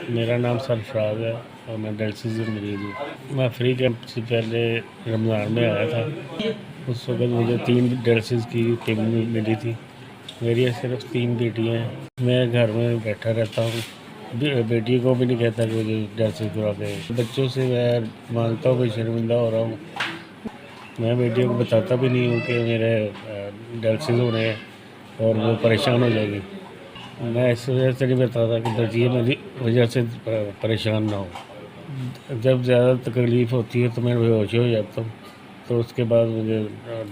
मेरा नाम सरफराज है और मैं डायलिसिस मरीज हूँ। मैं फ्री कैंप से पहले रमज़ान में आया था। उस वक्त मुझे 3 डायलिसिस की पेमेंट मिली थी। मेरी सिर्फ 3 बेटियाँ हैं। मैं घर में बैठा रहता हूँ। बेटी को भी नहीं कहता कि मुझे डायलिसिस करवा के। बच्चों से मैं मांगता हूँ, कोई शर्मिंदा हो रहा हूँ। मैं बेटियों को बताता भी नहीं हूँ कि मेरे डायलिसिस हो रहे हैं और वो परेशान हो जाएगी। मैं इस वजह से नहीं बताता कि बच्चियाँ मेरी वजह से परेशान ना हो। जब ज़्यादा तकलीफ़ होती है तो मैं बेहोश हो जाता हूँ, तो उसके बाद मुझे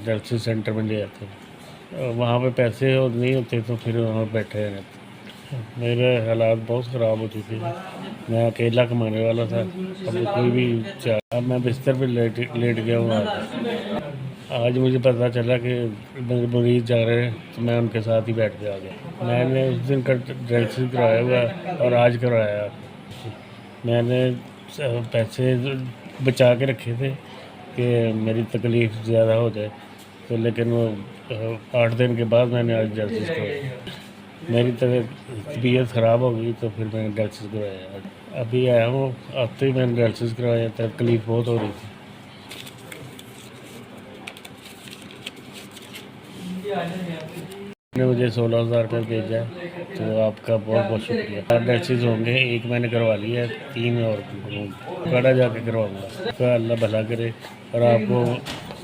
डायलिसिस सेंटर में ले जाते हैं। वहाँ पे पैसे और नहीं होते तो फिर वहाँ बैठे रहते। मेरे हालात बहुत ख़राब हो चुके हैं। मैं अकेला कमाने वाला था। अब कोई भी अब मैं बिस्तर पे लेट गया हूँ। आज मुझे पता चला कि मेरे मरीज़ जा रहे हैं तो मैं उनके साथ ही बैठ के आ गया। मैंने उस दिन का डायलिसिस करवाया हुआ और आज करवाया। मैंने पैसे बचा के रखे थे कि मेरी तकलीफ़ ज़्यादा हो जाए, तो लेकिन वो 8 दिन के बाद मैंने आज डायलिसिस करवाया। मेरी तबीयत ख़राब हो गई तो फिर मैंने डायलिसिस करवाया। अभी आया हूँ, आते ही मैंने डायलिसिस करवाया। तकलीफ़ बहुत हो रही थी। ने मुझे 16,000 रुपये भेजा है, तो आपका बहुत बहुत शुक्रिया। 4 डायलिसिस होंगे, एक मैंने करवा लिया है, 3 और काड़ा जाके करवाऊँगा। तो अल्लाह भला करे और आपको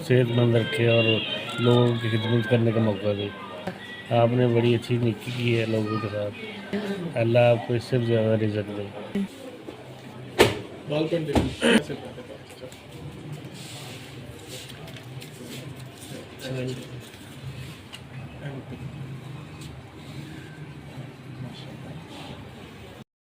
सेहतमंद रखे और लोगों की खिदमत करने का मौका दे। आपने बड़ी अच्छी नेकी की है लोगों के साथ। अल्लाह आपको इससे भी ज़्यादा रिज़्क दे।